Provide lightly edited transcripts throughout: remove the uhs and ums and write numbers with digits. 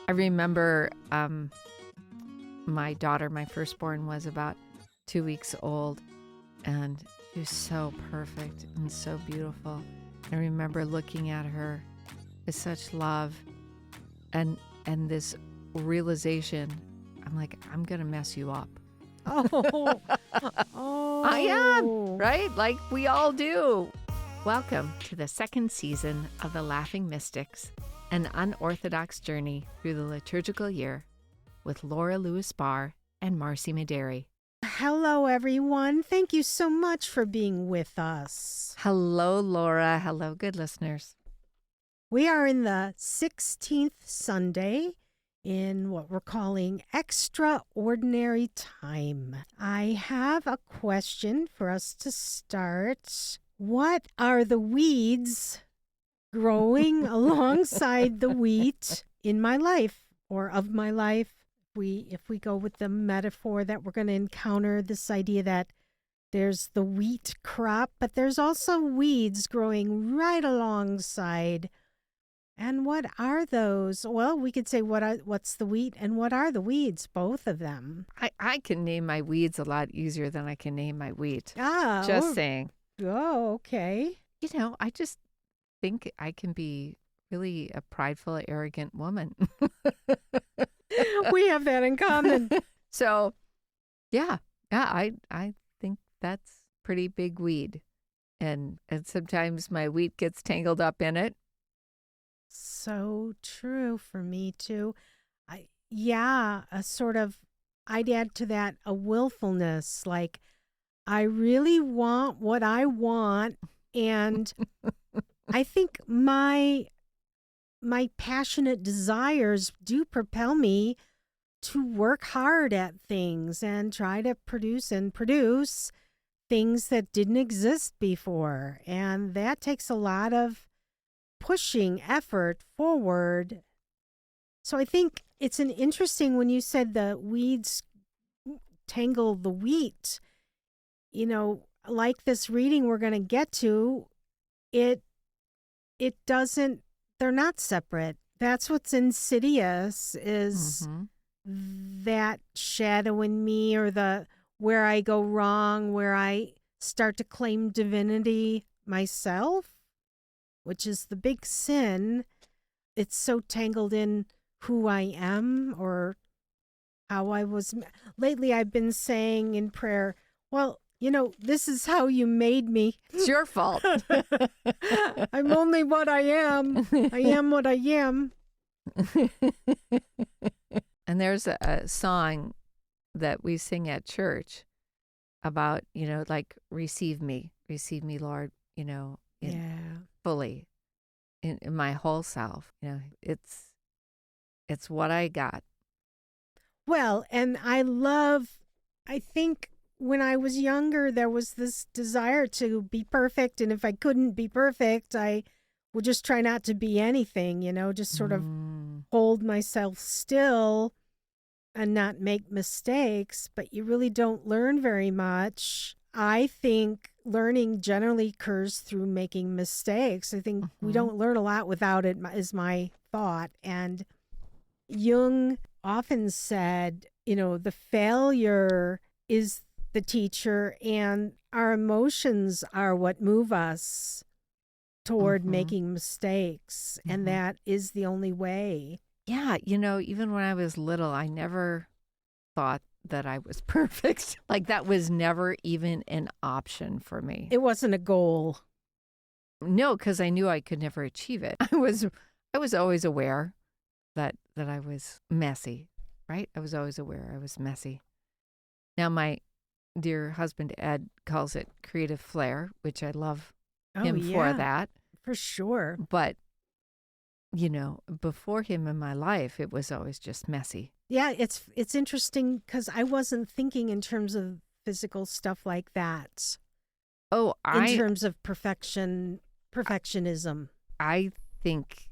I remember my daughter, my firstborn, was about 2 weeks old, and she was so perfect and so beautiful. I remember looking at her with such love and this realization. I'm like, I'm going to mess you up. Oh. I am, right? Like we all do. Welcome to the second season of the Laughing.Mystics, an unorthodox journey through the liturgical year with Laura Lewis-Barr and Marcy Mederi. Hello, everyone. Thank you so much for being with us. Hello, Laura. Hello, good listeners. We are in the 16th Sunday in what we're calling extraordinary time. I have a question for us to start. What are the weeds growing alongside the wheat in my life or of my life? If we go with the metaphor that we're going to encounter, this idea that there's the wheat crop, but there's also weeds growing right alongside. And what are those? Well, we could say what's the wheat and what are the weeds, both of them. I can name my weeds a lot easier than I can name my wheat. Ah, Just saying. Oh, okay. You know, I just think I can be really a prideful, arrogant woman. We have that in common. So, yeah, I think that's pretty big weed. And sometimes my wheat gets tangled up in it. So true for me too. I'd add to that a willfulness, like I really want what I want, and I think my passionate desires do propel me to work hard at things and try to produce things that didn't exist before. And that takes a lot of pushing effort forward. So I think it's an interesting when you said the weeds tangle the wheat, you know, like this reading we're going to get to, it doesn't, they're not separate. That's what's insidious is that shadow in me, or where I go wrong, where I start to claim divinity myself, which is the big sin. It's so tangled in who I am or how I was. Lately, I've been saying in prayer, well, you know, this is how you made me. It's your fault. I'm only what I am. I am what I am. And there's a song that we sing at church about, you know, like, receive me, Lord, you know, fully in my whole self. You know, it's what I got. Well, and I think when I was younger, there was this desire to be perfect. And if I couldn't be perfect, I would just try not to be anything, you know, just sort of hold myself still and not make mistakes. But you really don't learn very much. I think learning generally occurs through making mistakes. I think we don't learn a lot without it, is my thought. And Jung often said, you know, the failure is the teacher, and our emotions are what move us toward making mistakes. And that is the only way. Yeah. You know, even when I was little, I never thought that I was perfect. Like, that was never even an option for me. It wasn't a goal. No, because I knew I could never achieve it. I was always aware that I was messy, right? I was always aware I was messy. Now, my dear husband, Ed, calls it creative flair, which I love him for that. For sure. But, you know, before him in my life, it was always just messy. Yeah, it's interesting because I wasn't thinking in terms of physical stuff like that. Oh, in terms of perfectionism. I think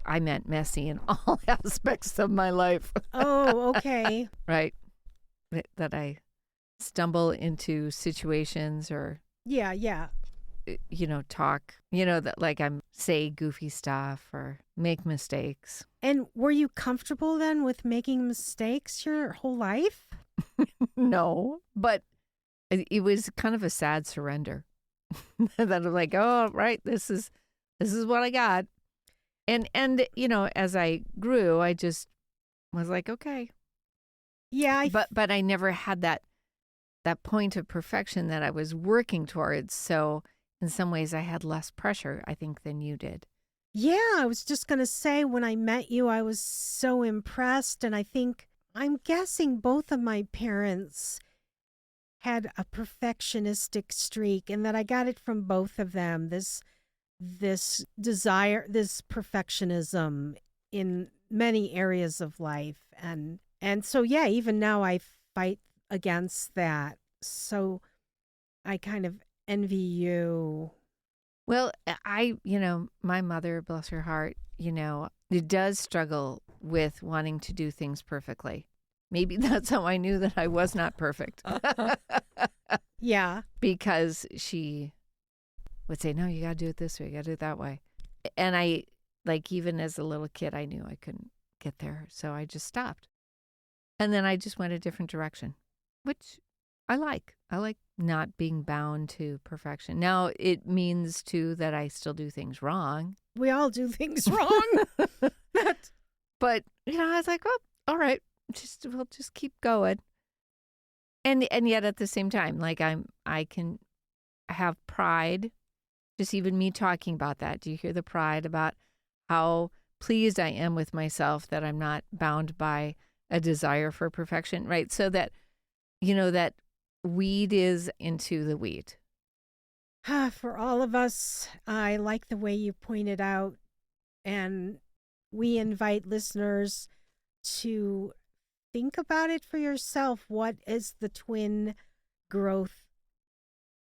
I meant messy in all aspects of my life. Oh, okay. Right. That I stumble into situations or... Yeah. talk, that like I'm say goofy stuff or make mistakes. And were you comfortable then with making mistakes your whole life? No, but it was kind of a sad surrender. That I'm like, oh, right, this is what I got. And as I grew, I just was like, okay. Yeah. But I never had that point of perfection that I was working towards. So in some ways I had less pressure, I think, than you did. Yeah, I was just going to say, when I met you, I was so impressed. And I'm guessing both of my parents had a perfectionistic streak, and that I got it from both of them. This desire, this perfectionism in many areas of life. And so, yeah, even now I fight against that. So I kind of envy you. Well, my mother, bless her heart, it does struggle with wanting to do things perfectly. Maybe that's how I knew that I was not perfect. Yeah. Because she would say, no, you got to do it this way, you got to do it that way. And I, like, even as a little kid, I knew I couldn't get there. So I just stopped. And then I just went a different direction, which I like. I like not being bound to perfection. Now, it means, too, that I still do things wrong. We all do things wrong. But, I was like, oh, all right, we'll just keep going. And yet at the same time, like I can have pride, just even me talking about that. Do you hear the pride about how pleased I am with myself that I'm not bound by a desire for perfection, right? So that, that weed is into the wheat. For all of us, I like the way you pointed out, and we invite listeners to think about it for yourself. What is the twin growth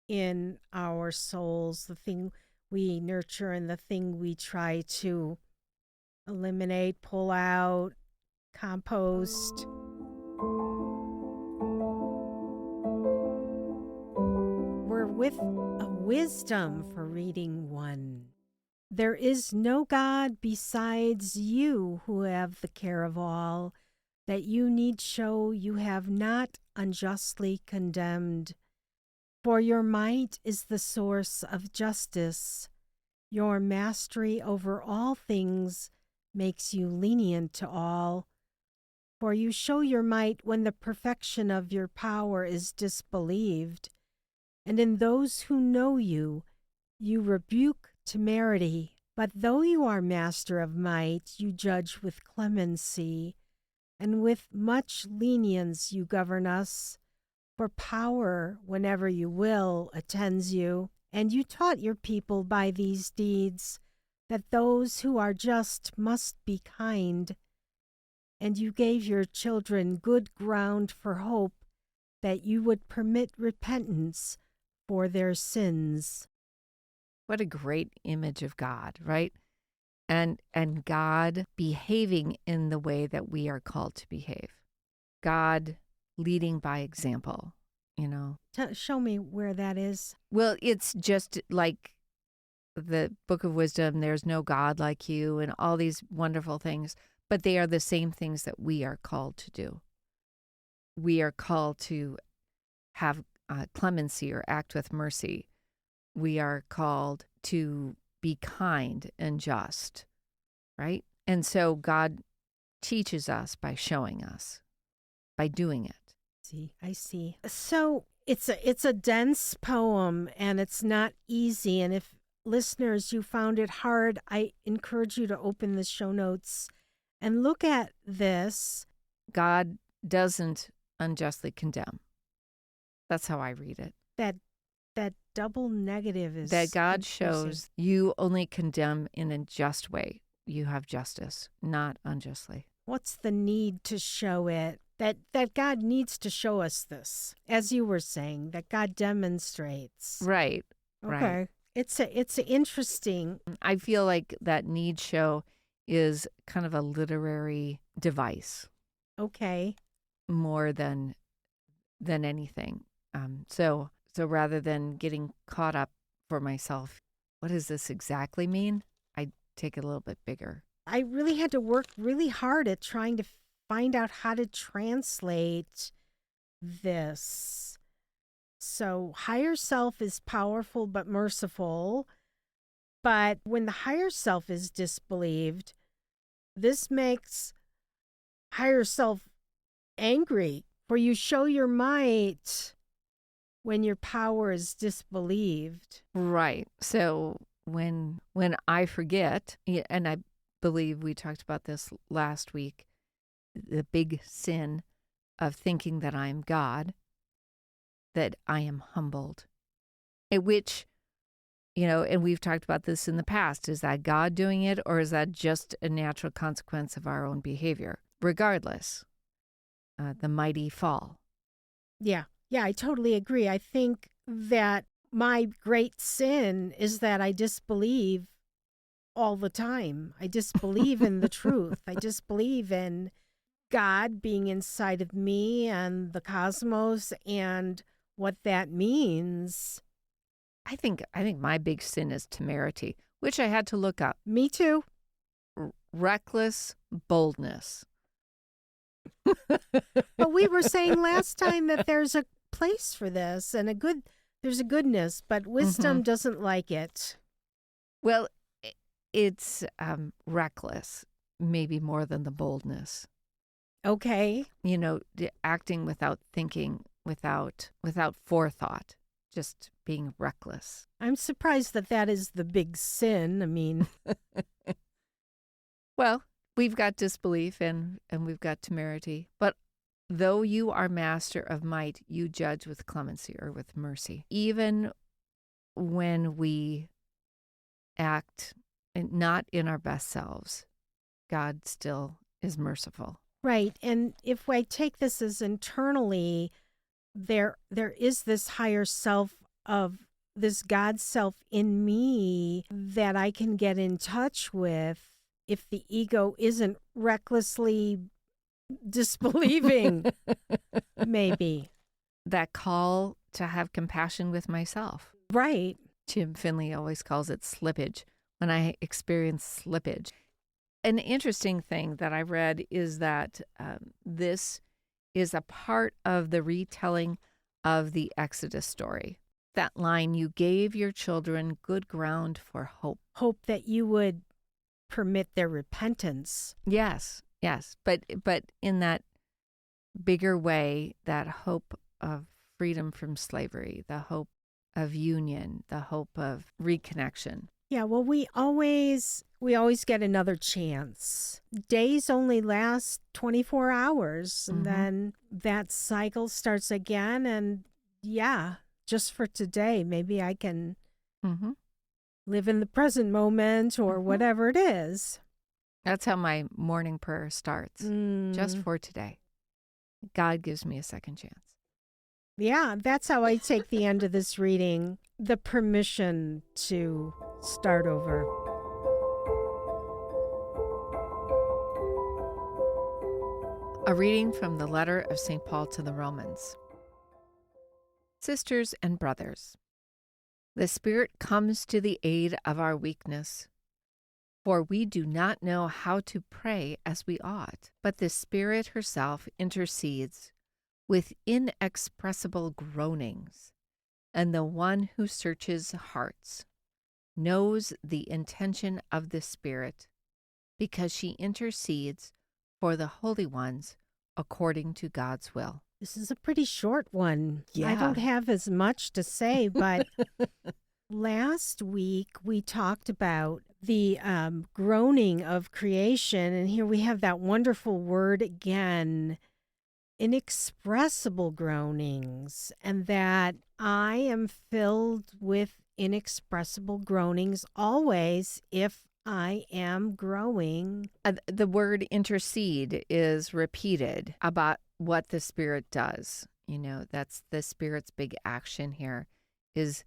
in our souls, the thing we nurture and the thing we try to eliminate, pull out, compost? We're with a wisdom for reading one. There is no God besides you who have the care of all, that you need show you have not unjustly condemned. For your might is the source of justice. Your mastery over all things makes you lenient to all. For you show your might when the perfection of your power is disbelieved. And in those who know you, you rebuke temerity. But though you are master of might, you judge with clemency, and with much lenience you govern us. For power, whenever you will, attends you, and you taught your people by these deeds that those who are just must be kind, and you gave your children good ground for hope that you would permit repentance for their sins. What a great image of God, right? And God behaving in the way that we are called to behave. God leading by example, Show me where that is. Well, it's just like the Book of Wisdom, there's no God like you, and all these wonderful things, but they are the same things that we are called to do. We are called to have clemency or act with mercy. We are called to be kind and just, right? And so God teaches us by showing us, by doing it. I see. So it's a dense poem, and it's not easy. And if listeners, you found it hard, I encourage you to open the show notes and look at this. God doesn't unjustly condemn. That's how I read it. That double negative is that God confusing. shows you only condemn in a just way. You have justice, not unjustly. What's the need to show it? That God needs to show us this, as you were saying, that God demonstrates. Right. Okay. Right. It's interesting. I feel like that need show is kind of a literary device. Okay. More than anything. So rather than getting caught up for myself, what does this exactly mean? I take it a little bit bigger. I really had to work really hard at trying to find out how to translate this. So, higher self is powerful but merciful. But when the higher self is disbelieved, this makes higher self angry. For you show your might when your power is disbelieved. Right. So when I forget, and I believe we talked about this last week, the big sin of thinking that I am God, that I am humbled, at which, and we've talked about this in the past. Is that God doing it, or is that just a natural consequence of our own behavior? Regardless, the mighty fall. Yeah, I totally agree. I think that my great sin is that I disbelieve all the time. I disbelieve in the truth. I disbelieve in God being inside of me and the cosmos and what that means. I think my big sin is temerity, which I had to look up. Me too. Reckless boldness. But we were saying last time that there's a place for this and there's a goodness, but wisdom doesn't like it. Well, it's reckless, maybe more than the boldness. Okay. Acting without thinking, without forethought, just being reckless. I'm surprised that is the big sin. I mean, well, we've got disbelief and we've got temerity, but though you are master of might, you judge with clemency or with mercy. Even when we act not in our best selves, God still is merciful. Right. And if I take this as internally, there is this higher self of this God self in me that I can get in touch with if the ego isn't recklessly disbelieving, maybe. That call to have compassion with myself. Right. Jim Finley always calls it slippage. When I experience slippage. An interesting thing that I read is that this is a part of the retelling of the Exodus story. That line, you gave your children good ground for hope. Hope that you would permit their repentance. Yes. But in that bigger way, that hope of freedom from slavery, the hope of union, the hope of reconnection. Yeah, well, we always get another chance. Days only last 24 hours, and then that cycle starts again. And yeah, just for today, maybe I can live in the present moment or whatever it is. That's how my morning prayer starts. Just for today. God gives me a second chance. Yeah, that's how I take the end of this reading. The permission to start over. A reading from the letter of St. Paul to the Romans. Sisters and brothers, the Spirit comes to the aid of our weakness, for we do not know how to pray as we ought, but the Spirit herself intercedes with inexpressible groanings, and the one who searches hearts knows the intention of the Spirit, because she intercedes for the holy ones according to God's will. This is a pretty short one. Yeah. I don't have as much to say, but last week we talked about the groaning of creation, and here we have that wonderful word again, inexpressible groanings, and that I am filled with inexpressible groanings always if I am growing. The word intercede is repeated about what the Spirit does. That's the Spirit's big action here is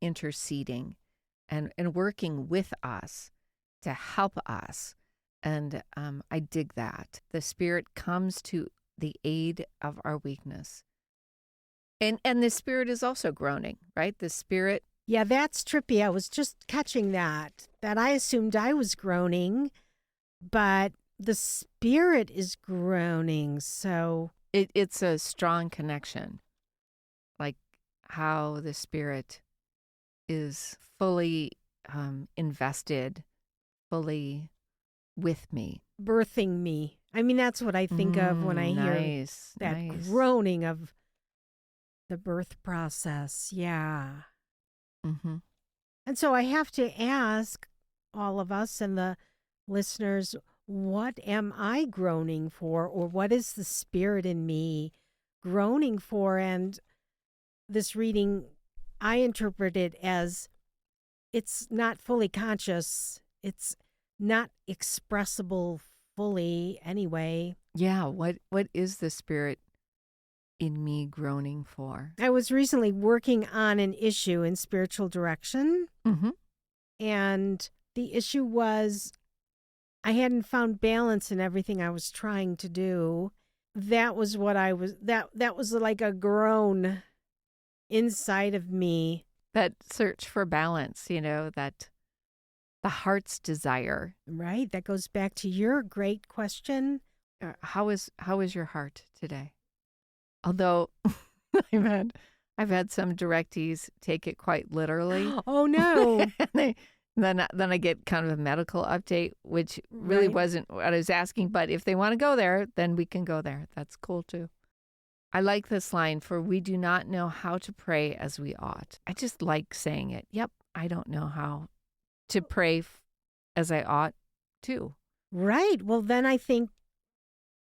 interceding and working with us to help us. And I dig that. The Spirit comes to the aid of our weakness. And the Spirit is also groaning, right? The Spirit Yeah, that's trippy. I was just catching that I assumed I was groaning, but the spirit is groaning. So, It's a strong connection, like how the spirit is fully invested, fully with me. birthing me. I mean, that's what I think of when I hear Nice, that nice. groaning of the birth process. Yeah. Mm-hmm. And so I have to ask all of us and the listeners, what am I groaning for? Or what is the spirit in me groaning for? And this reading, I interpret it as it's not fully conscious, it's not expressible fully anyway. Yeah, what is the spirit in me groaning for? I was recently working on an issue in spiritual direction, Mm-hmm. and the issue was I hadn't found balance in everything I was trying to do. That was what I was that was like a groan inside of me. That search for balance, that the heart's desire. Right? That goes back to your great question. How is your heart today? Although I've had some directees take it quite literally. Oh no. And then I get kind of a medical update, which really Right. wasn't what I was asking. But if they want to go there, then we can go there. That's cool too. I like this line, for we do not know how to pray as we ought. I just like saying it. Yep, I don't know how to pray as I ought to. Right. Well, then I think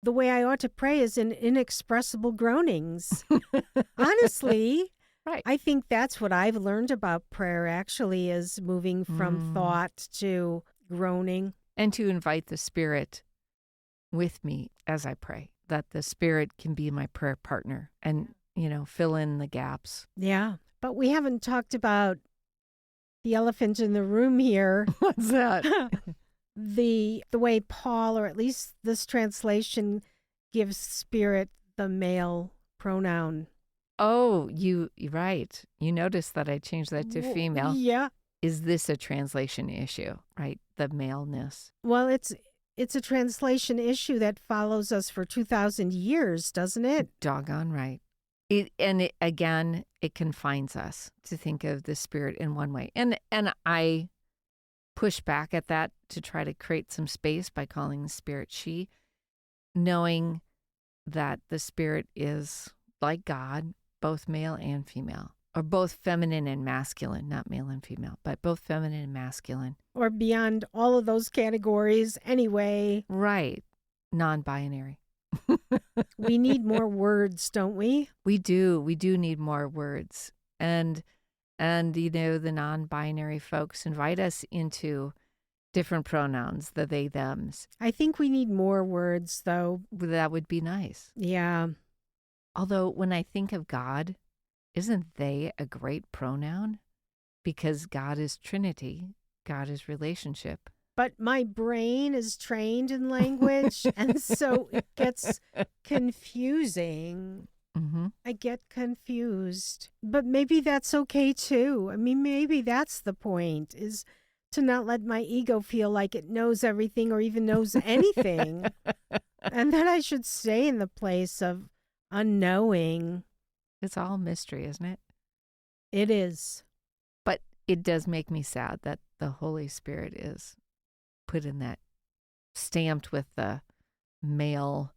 the way I ought to pray is in inexpressible groanings. Honestly, Right. I think that's what I've learned about prayer actually is moving from thought to groaning. And to invite the Spirit with me as I pray, that the Spirit can be my prayer partner and, fill in the gaps. Yeah. But we haven't talked about the elephant in the room here. What's that? The way Paul, or at least this translation, gives spirit the male pronoun. Oh, you're right. You noticed that I changed that to female. Yeah. Is this a translation issue, right? The maleness. Well, it's a translation issue that follows us for 2,000 years, doesn't it? Doggone right. Again, it confines us to think of the Spirit in one way. And I push back at that to try to create some space by calling the Spirit she, knowing that the Spirit is like God, both male and female, or both feminine and masculine, not male and female, but both feminine and masculine. Or beyond all of those categories anyway. Right. Non-binary. We need more words, don't we? We do. We do need more words. And the non-binary folks invite us into different pronouns, the they, thems. I think we need more words, though. That would be nice. Yeah. Although when I think of God, isn't they a great pronoun? Because God is Trinity. God is relationship. But my brain is trained in language, and so it gets confusing. Mm-hmm. I get confused. But maybe that's okay, too. I mean, maybe that's the point, is to not let my ego feel like it knows everything or even knows anything. And that I should stay in the place of unknowing. It's all mystery, isn't it? It is. But it does make me sad that the Holy Spirit is put in that, stamped with the male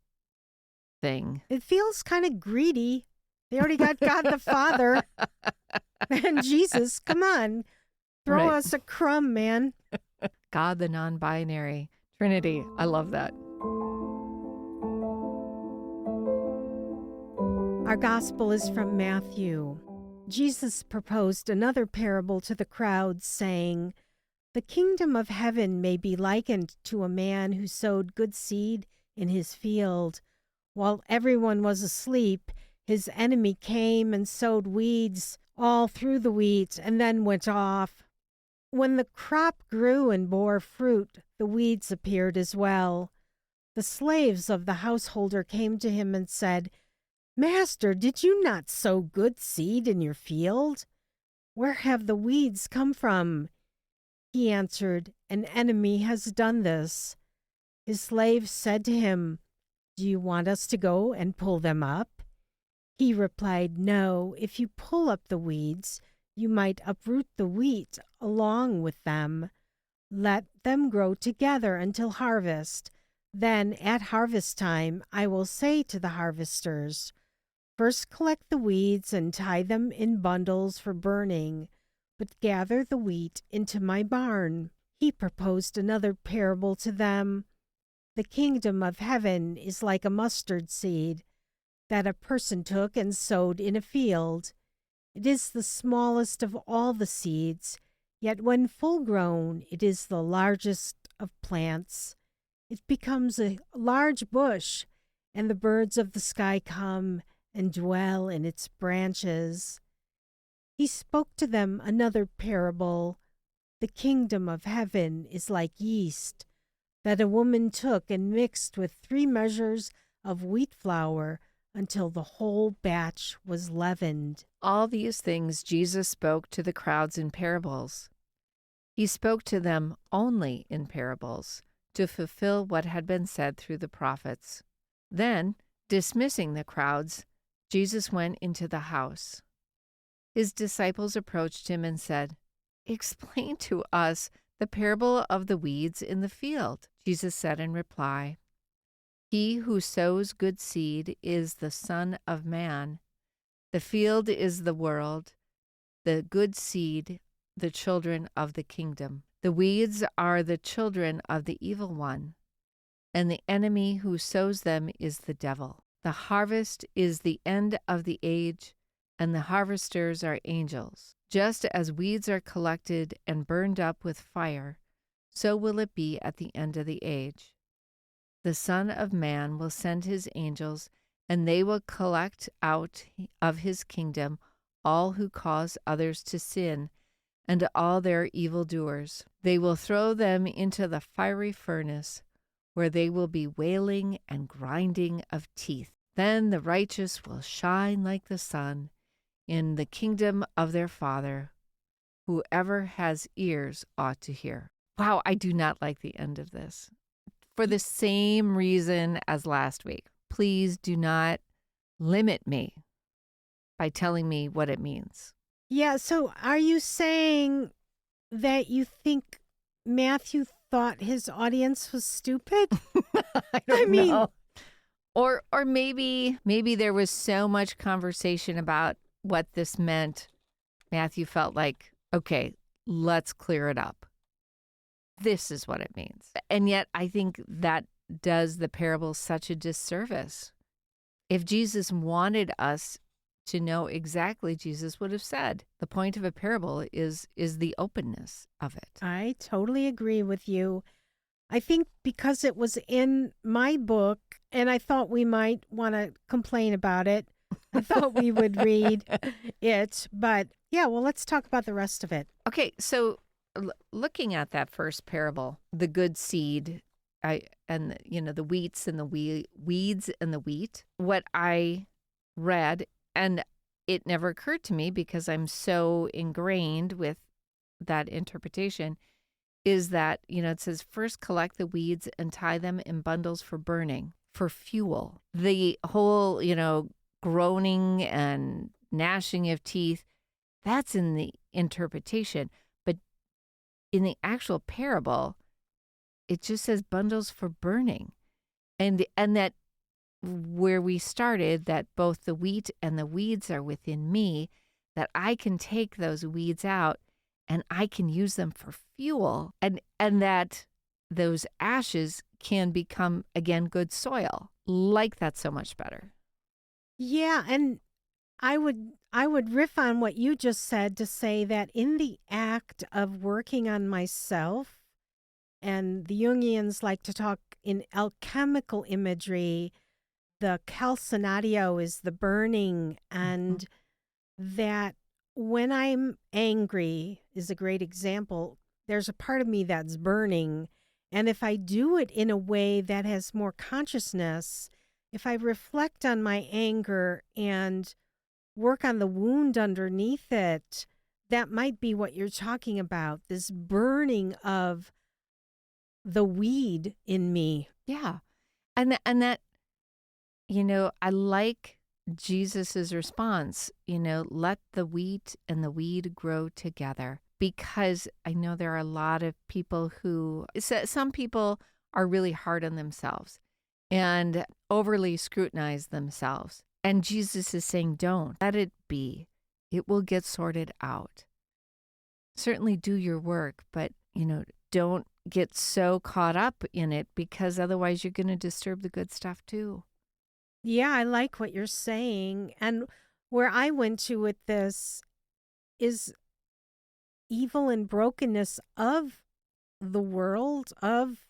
thing. It feels kind of greedy. They already got God the Father and Jesus. Come on. Throw Right. us a crumb, man. God, the non-binary Trinity. I love that. Our gospel is from Matthew. Jesus proposed another parable to the crowd, saying, "The kingdom of heaven may be likened to a man who sowed good seed in his field. While everyone was asleep, his enemy came and sowed weeds all through the wheat and then went off. When the crop grew and bore fruit, the weeds appeared as well. The slaves of the householder came to him and said, 'Master, did you not sow good seed in your field? Where have the weeds come from? He answered, An enemy has done this. His slaves said to him, Do you want us to go and pull them up? He replied, No, if you pull up the weeds, you might uproot the wheat along with them. Let them grow together until harvest. Then at harvest time, I will say to the harvesters, First collect the weeds and tie them in bundles for burning, but gather the wheat into my barn. He proposed another parable to them. The kingdom of heaven is like a mustard seed that a person took and sowed in a field. It is the smallest of all the seeds, yet when full grown, it is the largest of plants. It becomes a large bush, and the birds of the sky come and dwell in its branches. He spoke to them another parable. The kingdom of heaven is like yeast that a woman took and mixed with 3 measures of wheat flour until the whole batch was leavened. All these things Jesus spoke to the crowds in parables. He spoke to them only in parables to fulfill what had been said through the prophets. Then, dismissing the crowds, Jesus went into the house. His disciples approached him and said, Explain to us the parable of the weeds in the field. Jesus said in reply, He who sows good seed is the Son of Man. The field is the world, the good seed, the children of the kingdom. The weeds are the children of the evil one, and the enemy who sows them is the devil. The harvest is the end of the age, and the harvesters are angels. Just as weeds are collected and burned up with fire, so will it be at the end of the age. The Son of Man will send his angels, and they will collect out of his kingdom all who cause others to sin, and all their evildoers. They will throw them into the fiery furnace, where they will be wailing and grinding of teeth. Then the righteous will shine like the sun in the kingdom of their Father. Whoever has ears ought to hear. Wow, I do not like the end of this. For the same reason as last week. Please do not limit me by telling me what it means. Yeah, so are you saying that you think Matthew thought his audience was stupid? I don't know. Or maybe there was so much conversation about what this meant. Matthew felt like, okay, let's clear it up. This is what it means. And yet I think that does the parable such a disservice. If Jesus wanted us to know exactly, Jesus would have said, the point of a parable is the openness of it. I totally agree with you. I think because it was in my book and I thought we might want to complain about it, I thought we would read it. But yeah, well, let's talk about the rest of it. Okay, so looking at that first parable, the good seed, and the wheats and the weeds and the wheat, what I read, and it never occurred to me because I'm so ingrained with that interpretation, is that, it says first collect the weeds and tie them in bundles for burning, for fuel. The whole, groaning and gnashing of teeth, that's in the interpretation. But in the actual parable, it just says bundles for burning. And that where we started, that both the wheat and the weeds are within me, that I can take those weeds out and I can use them for fuel, and that those ashes can become, again, good soil. Like that so much better. Yeah, and I would riff on what you just said to say that in the act of working on myself, and the Jungians like to talk in alchemical imagery, the calcinatio is the burning, and that when I'm angry is a great example. There's a part of me that's burning. And if I do it in a way that has more consciousness, if I reflect on my anger and work on the wound underneath it, that might be what you're talking about, this burning of the weed in me. Yeah. And that, I like Jesus's response, let the wheat and the weed grow together. Because I know there are a lot of people some people are really hard on themselves and overly scrutinize themselves. And Jesus is saying, don't let it be. It will get sorted out. Certainly do your work, but, don't get so caught up in it because otherwise you're going to disturb the good stuff too. Yeah, I like what you're saying. And where I went to with this is evil and brokenness of the world, of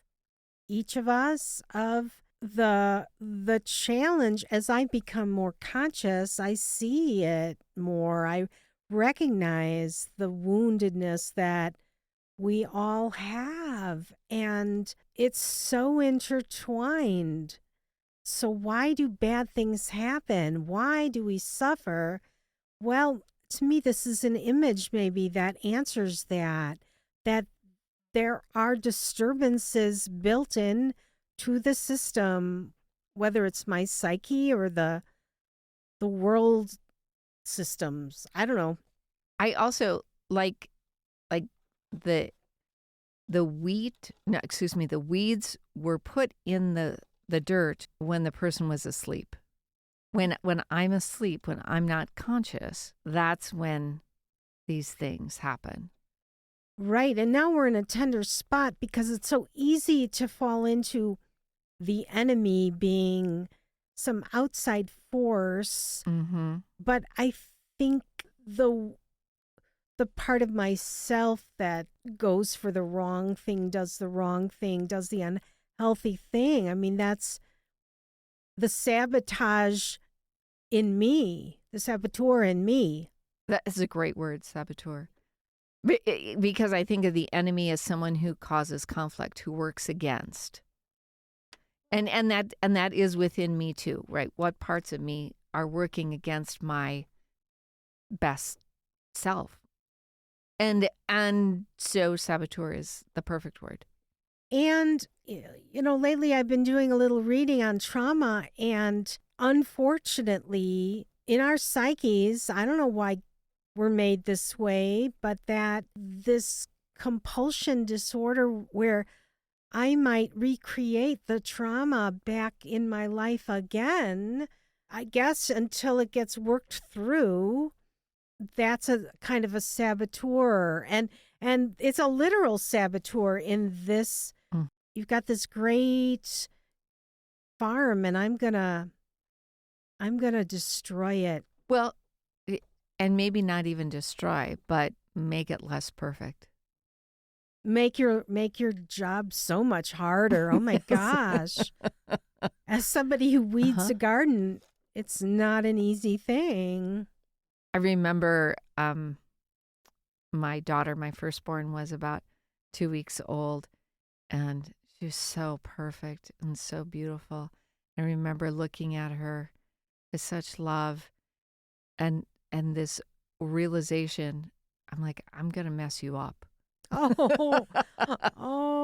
each of us, of the challenge. As I become more conscious, I see it more. I recognize the woundedness that we all have, and it's so intertwined. So why do bad things happen? Why do we suffer? Well, to me, this is an image maybe that answers that there are disturbances built in to the system, whether it's my psyche or the world systems. I don't know. I also like the wheat, no, excuse me, the weeds were put in the dirt when the person was asleep. When I'm asleep, when I'm not conscious, that's when these things happen. Right. And now we're in a tender spot because it's so easy to fall into the enemy being some outside force. Mm-hmm. But I think the part of myself that goes for the wrong thing, does the wrong thing, does the unhealthy thing. I mean, that's the sabotage in me, the saboteur in me. That is a great word, saboteur. Because I think of the enemy as someone who causes conflict, who works against. And that is within me too, right? What parts of me are working against my best self? And so saboteur is the perfect word. And, lately I've been doing a little reading on trauma, and unfortunately, in our psyches, I don't know why we're made this way, but that this compulsion disorder where I might recreate the trauma back in my life again, I guess until it gets worked through. That's a kind of a saboteur, and it's a literal saboteur in this. You've got this great farm, and I'm gonna destroy it. Well, and maybe not even destroy, but make it less perfect. Make your job so much harder. Oh my gosh. As somebody who weeds a garden, it's not an easy thing. I remember my daughter, my firstborn, was about 2 weeks old, and she was so perfect and so beautiful. I remember looking at her with such love and this realization. I'm like, I'm going to mess you up. Oh,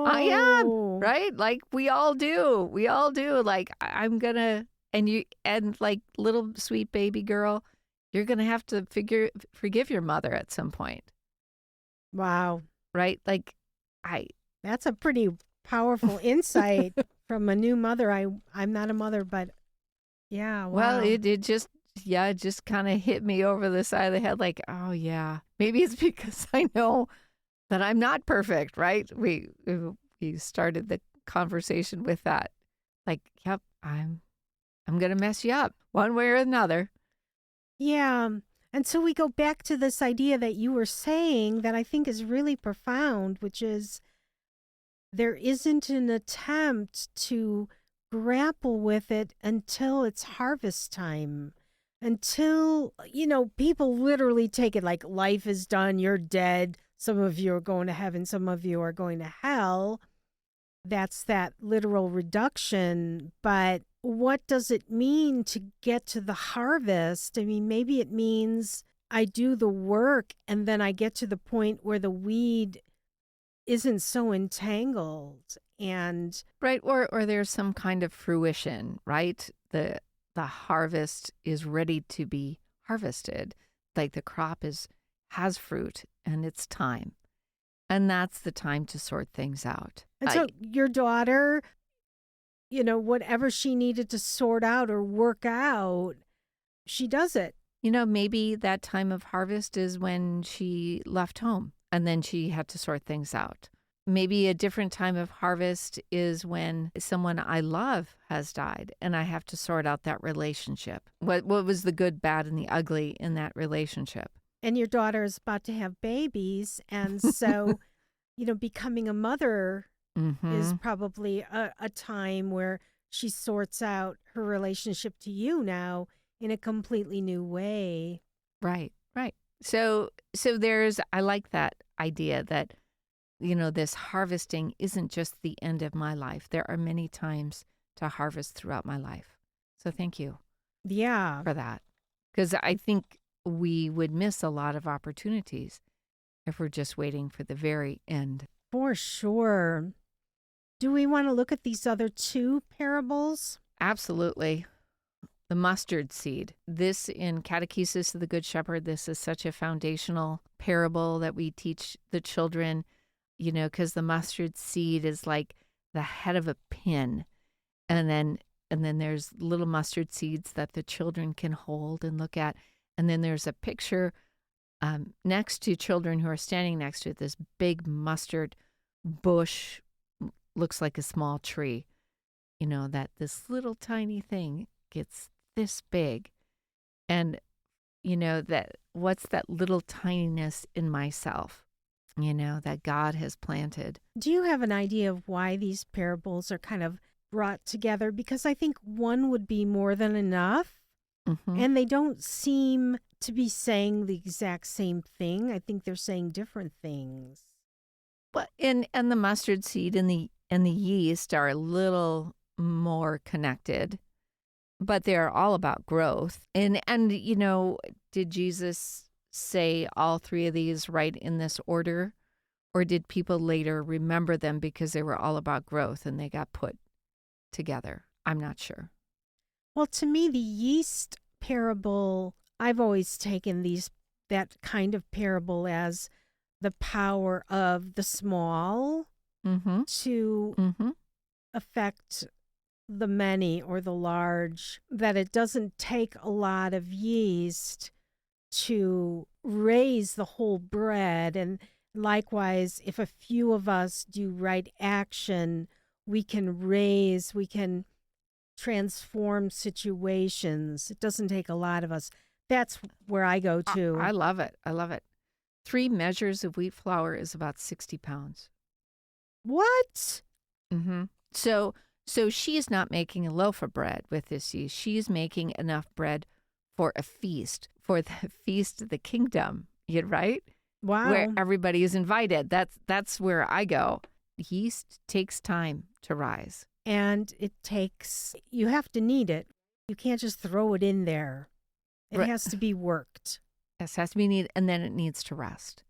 I am, right? Like we all do. Like I'm going to, and like little sweet baby girl, you're going to have to forgive your mother at some point. Wow. Right? Like that's a pretty powerful insight from a new mother. I'm not a mother, but yeah. Wow. Well, it just kind of hit me over the side of the head. Like, oh yeah, maybe it's because I know that I'm not perfect, right? We started the conversation with that. Like, yep, I'm going to mess you up one way or another. Yeah. And so we go back to this idea that you were saying that I think is really profound, which is there isn't an attempt to grapple with it until it's harvest time. Until, people literally take it like life is done, you're dead. Some of you are going to heaven, some of you are going to hell. That's that literal reduction. But what does it mean to get to the harvest? I mean, maybe it means I do the work and then I get to the point where the weed isn't so entangled and Right. Or there's some kind of fruition, right? The harvest is ready to be harvested. Like the crop has fruit and it's time. And that's the time to sort things out. and so your daughter, whatever she needed to sort out or work out, she does it. Maybe that time of harvest is when she left home and then she had to sort things out. Maybe a different time of harvest is when someone I love has died and I have to sort out that relationship. What was the good, bad, and the ugly in that relationship? And your daughter is about to have babies. And so, becoming a mother is probably a time where she sorts out her relationship to you now in a completely new way. Right, right. So I like that idea that, this harvesting isn't just the end of my life. There are many times to harvest throughout my life. So thank you Yeah. for that. Because I think we would miss a lot of opportunities if we're just waiting for the very end. For sure. Do we want to look at these other two parables? Absolutely. The mustard seed. This in Catechesis of the Good Shepherd, this is such a foundational parable that we teach the children, because the mustard seed is like the head of a pin. And then there's little mustard seeds that the children can hold and look at. And then there's a picture next to children who are standing next to it, this big mustard bush, looks like a small tree, that this little tiny thing gets this big. And, that what's that little tininess in myself, that God has planted. Do you have an idea of why these parables are kind of brought together? Because I think one would be more than enough. Mm-hmm. And they don't seem to be saying the exact same thing. I think they're saying different things. But and the mustard seed and the yeast are a little more connected, but they're all about growth. And did Jesus say all three of these right in this order? Or did people later remember them because they were all about growth and they got put together? I'm not sure. Well, to me, the yeast parable, I've always taken that kind of parable as the power of the small to affect the many or the large, that it doesn't take a lot of yeast to raise the whole bread. And likewise, if a few of us do right action, we can transform situations. It doesn't take a lot of us. That's where I go to. I love it. 3 measures of wheat flour is about 60 pounds. What? Mm-hmm. So she's not making a loaf of bread with this yeast. She's making enough bread for a feast, for the feast of the kingdom, right? Wow. Where everybody is invited. That's where I go. Yeast takes time to rise. And you have to knead it. You can't just throw it in there. It has to be worked. Yes, it has to be kneaded, and then it needs to rest.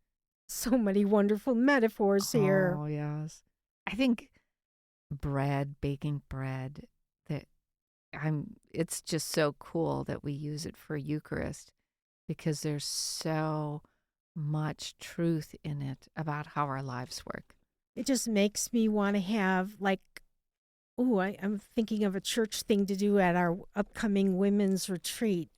So many wonderful metaphors here. Oh, yes. I think baking bread, it's just so cool that we use it for Eucharist because there's so much truth in it about how our lives work. It just makes me want to have I'm thinking of a church thing to do at our upcoming women's retreat.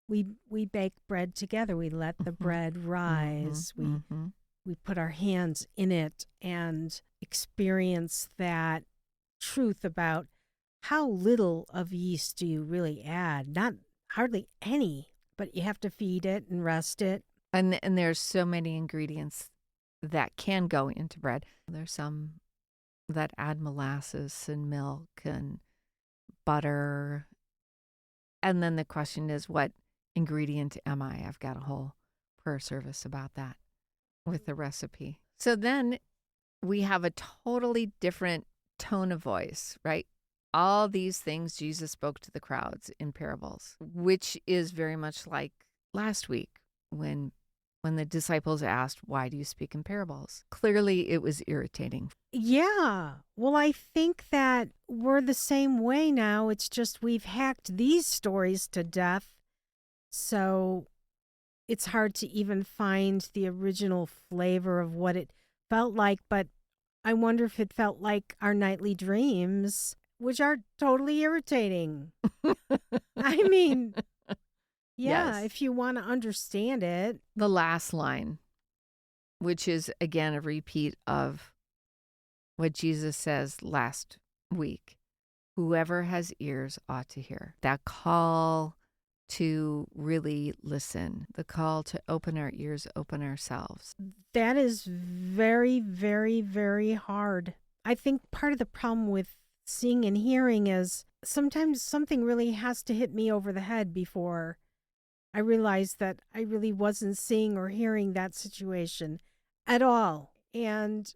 We bake bread together. We let the bread rise. We put our hands in it and experience that truth about how little of yeast do you really add? Not hardly any, but you have to feed it and rest it. And there's so many ingredients that can go into bread. There's some that add molasses and milk and butter. And then the question is, what ingredient am I? I've got a whole prayer service about that with the recipe. So then we have a totally different tone of voice, right? All these things Jesus spoke to the crowds in parables, which is very much like last week when the disciples asked, "Why do you speak in parables?" Clearly, it was irritating. Yeah. Well, I think that we're the same way now. It's just we've hacked these stories to death. So it's hard to even find the original flavor of what it felt like. But I wonder if it felt like our nightly dreams, which are totally irritating. I mean, yeah, Yes. if you want to understand it. The last line, which is again a repeat of what Jesus says last week. Whoever has ears ought to hear. That call to really listen, the call to open our ears, open ourselves. That is very, very, very hard. I think part of the problem with seeing and hearing is sometimes something really has to hit me over the head before I realize that I really wasn't seeing or hearing that situation at all. And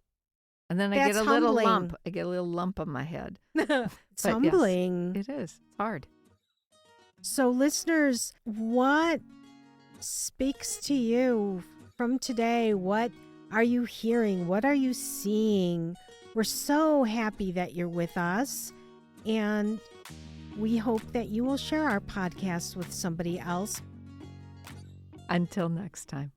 then I get a little lump. I get a little lump on my head. It's humbling. Yes, it is. It's hard. So listeners, what speaks to you from today? What are you hearing? What are you seeing? We're so happy that you're with us, and we hope that you will share our podcast with somebody else. Until next time.